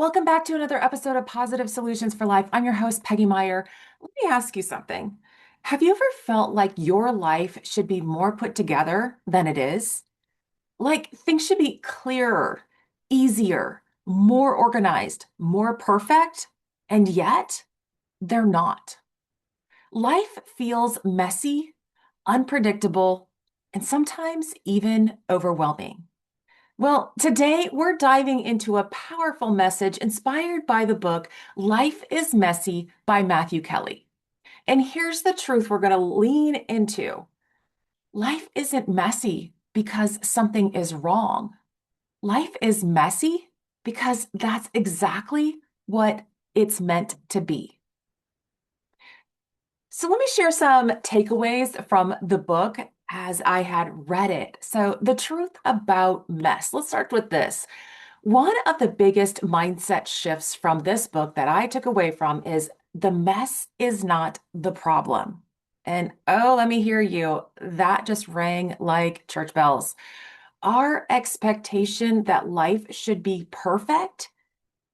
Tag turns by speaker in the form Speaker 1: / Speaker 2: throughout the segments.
Speaker 1: Welcome back to another episode of Positive Solutions for Life. I'm your host, Peggy Meyer. Let me ask you something. Have you ever felt like your life should be more put together than it is? Like things should be clearer, easier, more organized, more perfect, and yet they're not. Life feels messy, unpredictable, and sometimes even overwhelming. Well, today we're diving into a powerful message inspired by the book Life is Messy by Matthew Kelly. And here's the truth we're going to lean into. Life isn't messy because something is wrong. Life is messy because that's exactly what it's meant to be. So let me share some takeaways from the book as I had read it. So, the truth about mess. Let's start with this. One of the biggest mindset shifts from this book that I took away from is the mess is not the problem. And oh, let me hear you. That just rang like church bells. Our expectation that life should be perfect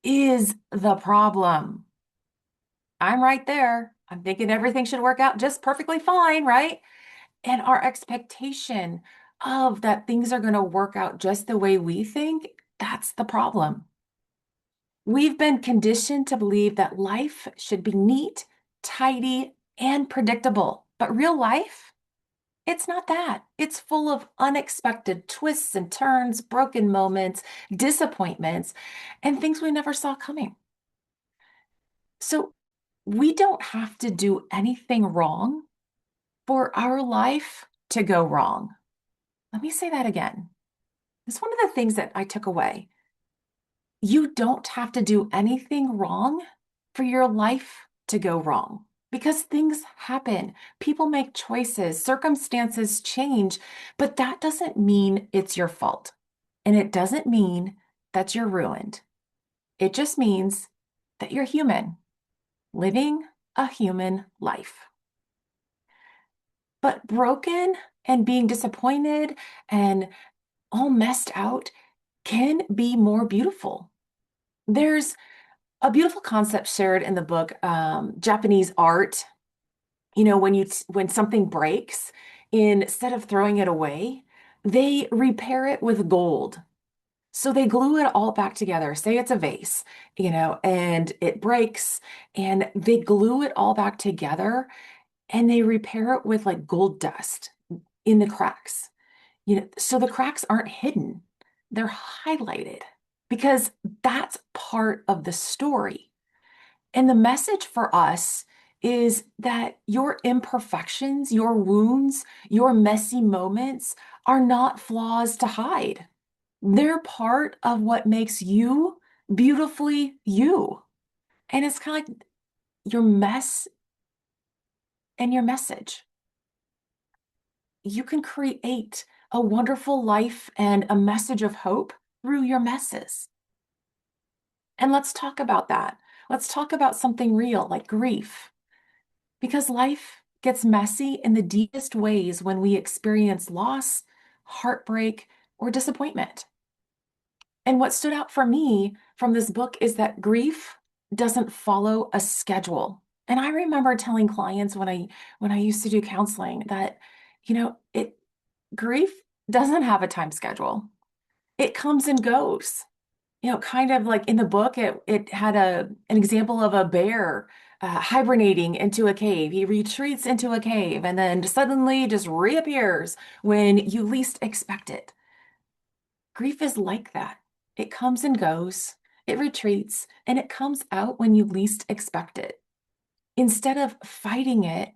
Speaker 1: is the problem. I'm right there. I'm thinking everything should work out just perfectly fine, right? And our expectation of that things are going to work out just the way we think, that's the problem. We've been conditioned to believe that life should be neat, tidy, and predictable. But real life, it's not that. It's full of unexpected twists and turns, broken moments, disappointments, and things we never saw coming. So we don't have to do anything wrong for our life to go wrong. Let me say that again. It's one of the things that I took away. You don't have to do anything wrong for your life to go wrong because things happen. People make choices, circumstances change, but that doesn't mean it's your fault. And it doesn't mean that you're ruined. It just means that you're human, living a human life. But broken and being disappointed and all messed out can be more beautiful. There's a beautiful concept shared in the book, Japanese art. When something breaks, instead of throwing it away, they repair it with gold. So they glue it all back together. Say it's a vase, and it breaks, and they glue it all back together, and they repair it with like gold dust in the cracks. So the cracks aren't hidden, they're highlighted because that's part of the story. And the message for us is that your imperfections, your wounds, your messy moments are not flaws to hide. They're part of what makes you beautifully you. And it's kind of like your mess and your message. You can create a wonderful life and a message of hope through your messes. And let's talk about that. Let's talk about something real like grief, because life gets messy in the deepest ways when we experience loss, heartbreak, or disappointment. And what stood out for me from this book is that grief doesn't follow a schedule. And I remember telling clients when I used to do counseling that, it grief doesn't have a time schedule. It comes and goes. Kind of like in the book, it had an example of a bear hibernating into a cave. He retreats into a cave and then suddenly just reappears when you least expect it. Grief is like that. It comes and goes, it retreats, and it comes out when you least expect it. Instead of fighting it,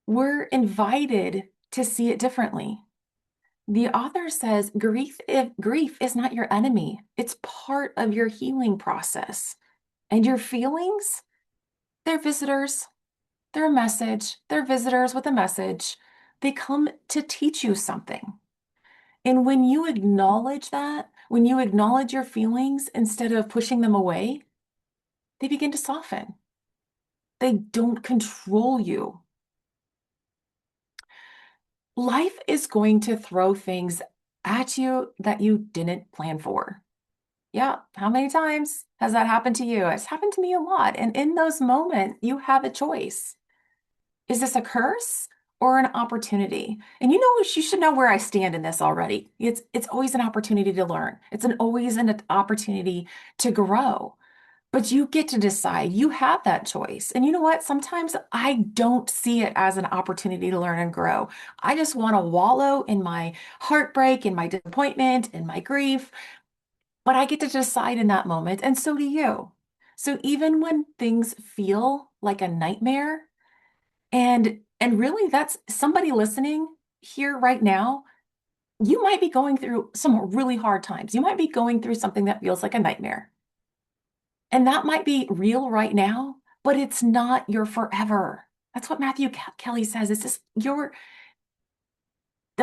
Speaker 1: we're invited to see it differently. The author says grief is not your enemy. It's part of your healing process. And your feelings, they're visitors. They're a message. They're visitors with a message. They come to teach you something. And when you acknowledge that, when you acknowledge your feelings instead of pushing them away, they begin to soften. They don't control you. Life is going to throw things at you that you didn't plan for. Yeah. How many times has that happened to you? It's happened to me a lot. And in those moments, you have a choice. Is this a curse or an opportunity? And you should know where I stand in this already. It's always an opportunity to learn. Always an opportunity to grow. But you get to decide. You have that choice. And you know what? Sometimes I don't see it as an opportunity to learn and grow. I just want to wallow in my heartbreak, in my disappointment, in my grief. But I get to decide in that moment, and so do you. So even when things feel like a nightmare, and really that's somebody listening here right now, you might be going through some really hard times. You might be going through something that feels like a nightmare. And that might be real right now, but it's not your forever. That's what Matthew Kelly says. It's just the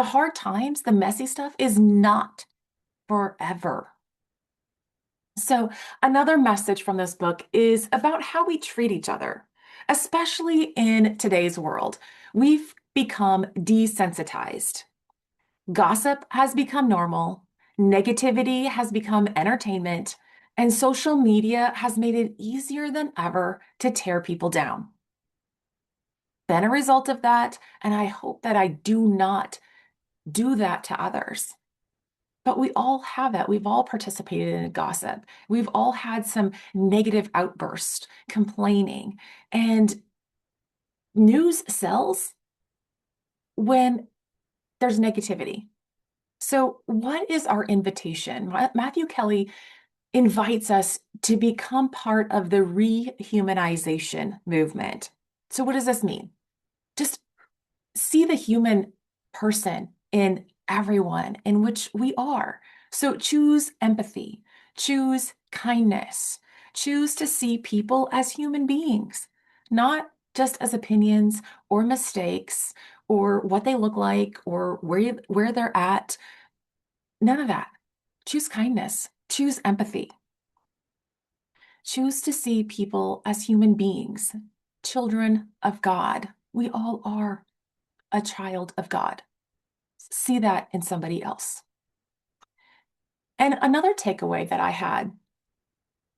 Speaker 1: hard times, the messy stuff is not forever. So, another message from this book is about how we treat each other, especially in today's world. We've become desensitized. Gossip has become normal, negativity has become entertainment, and social media has made it easier than ever to tear people down. Been a result of that, and I hope that I do not do that to others. But we all have it. We've all participated in gossip. We've all had some negative outburst, complaining. And news sells when there's negativity. So, what is our invitation? Matthew Kelly invites us to become part of the rehumanization movement. So, what does this mean? Just see the human person in everyone in which we are. So choose empathy, choose kindness, choose to see people as human beings, not just as opinions or mistakes or what they look like or where they're at. None of that. Choose kindness, choose empathy, choose to see people as human beings, children of God. We all are a child of God. See that in somebody else. And another takeaway that I had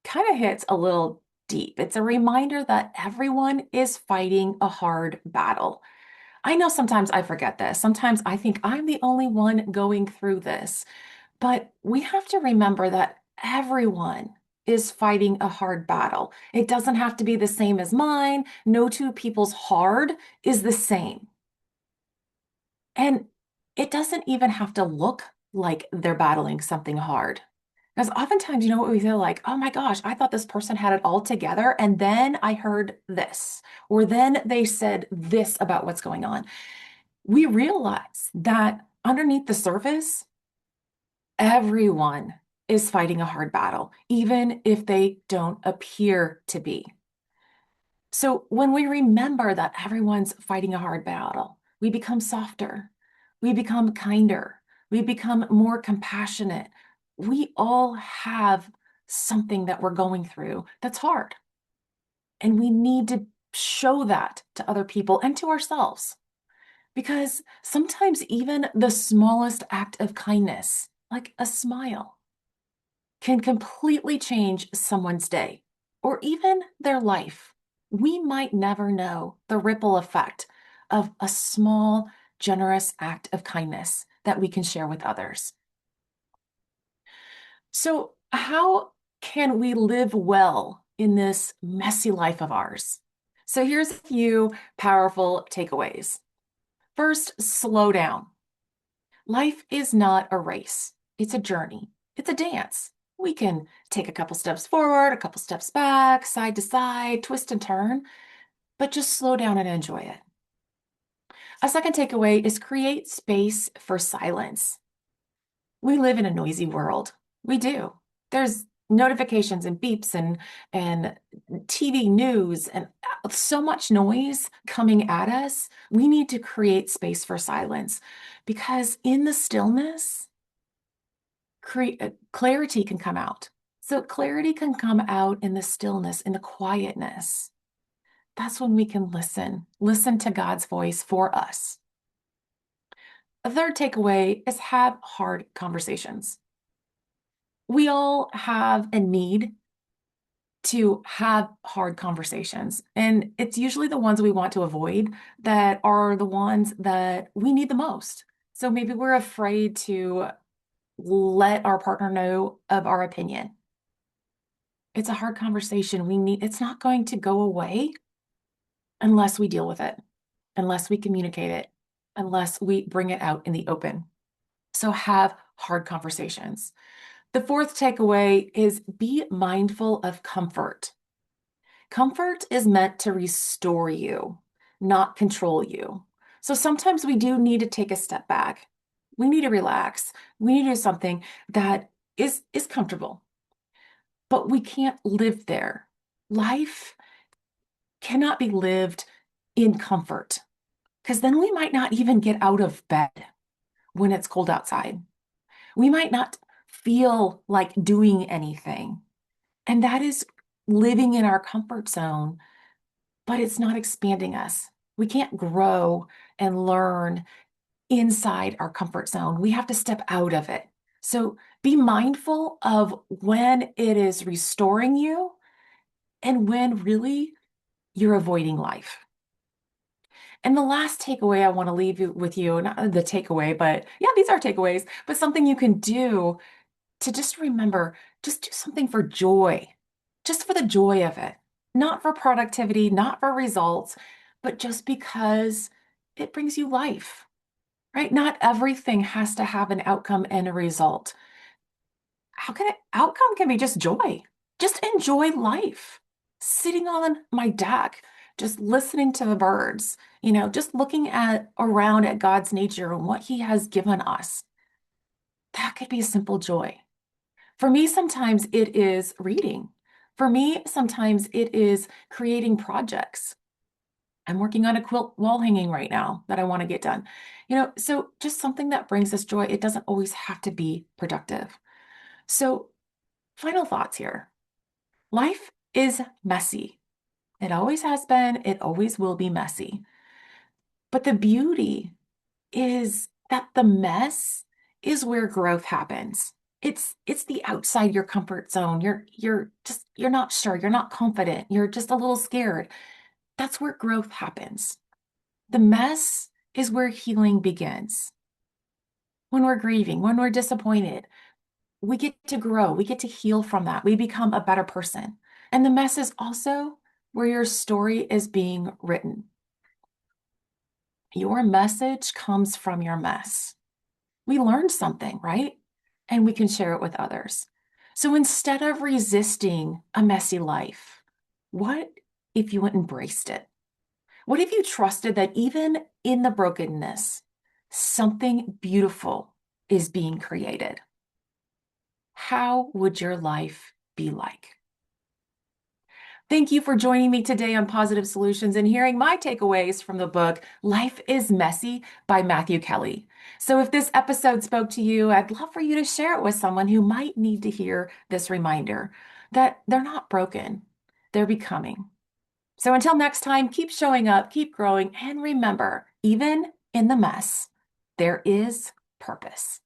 Speaker 1: kind of hits a little deep. It's a reminder that everyone is fighting a hard battle. I know sometimes I forget this. Sometimes I think I'm the only one going through this. But we have to remember that everyone is fighting a hard battle. It doesn't have to be the same as mine. No two people's hard is the same. And it doesn't even have to look like they're battling something hard. Because oftentimes, what we feel like, oh my gosh, I thought this person had it all together. And then I heard this, or then they said this about what's going on. We realize that underneath the surface, everyone is fighting a hard battle, even if they don't appear to be. So when we remember that everyone's fighting a hard battle, we become softer, we become kinder, we become more compassionate. We all have something that we're going through that's hard. And we need to show that to other people and to ourselves. Because sometimes even the smallest act of kindness, like a smile, can completely change someone's day or even their life. We might never know the ripple effect of a small, generous act of kindness that we can share with others. So, how can we live well in this messy life of ours? So, here's a few powerful takeaways. First, slow down. Life is not a race, it's a journey, it's a dance. We can take a couple steps forward, a couple steps back, side to side, twist and turn, but just slow down and enjoy it. A second takeaway is create space for silence. We live in a noisy world. We do. There's notifications and beeps and TV news and so much noise coming at us. We need to create space for silence because in the stillness, clarity can come out. So clarity can come out in the stillness, in the quietness. That's when we can listen to God's voice for us. A third takeaway is have hard conversations. We all have a need to have hard conversations, and it's usually the ones we want to avoid that are the ones that we need the most. So maybe we're afraid to let our partner know of our opinion. It's a hard conversation. It's not going to go away unless we deal with it, unless we communicate it, unless we bring it out in the open. So have hard conversations. The fourth takeaway is be mindful of comfort. Comfort is meant to restore you, not control you. So sometimes we do need to take a step back. We need to relax. We need to do something that is comfortable, but we can't live there. Life cannot be lived in comfort because then we might not even get out of bed when it's cold outside. We might not feel like doing anything. And that is living in our comfort zone, but it's not expanding us. We can't grow and learn inside our comfort zone. We have to step out of it. So be mindful of when it is restoring you and when really you're avoiding life. And the last takeaway I want to leave you with you, not the takeaway, but yeah, these are takeaways, but something you can do to just remember, just do something for joy, just for the joy of it, not for productivity, not for results, but just because it brings you life, right? Not everything has to have an outcome and a result. Outcome can be just joy. Just enjoy life. Sitting on my deck, just listening to the birds, just looking at around at God's nature and what he has given us. That could be a simple joy. For me, sometimes it is reading. For me, sometimes it is creating projects. I'm working on a quilt wall hanging right now that I want to get done. So just something that brings us joy. It doesn't always have to be productive. So, final thoughts here. Life is messy. It always has been, it always will be messy. But the beauty is that the mess is where growth happens. It's the outside your comfort zone. You're not sure, you're not confident, you're just a little scared. That's where growth happens. The mess is where healing begins. When we're grieving, when we're disappointed, we get to grow, we get to heal from that. We become a better person. And the mess is also where your story is being written. Your message comes from your mess. We learned something, right? And we can share it with others. So instead of resisting a messy life, what if you embraced it? What if you trusted that even in the brokenness, something beautiful is being created? How would your life be like? Thank you for joining me today on Positive Solutions and hearing my takeaways from the book Life is Messy by Matthew Kelly. So, if this episode spoke to you, I'd love for you to share it with someone who might need to hear this reminder that they're not broken, they're becoming. So, until next time, keep showing up, keep growing, and remember, even in the mess, there is purpose.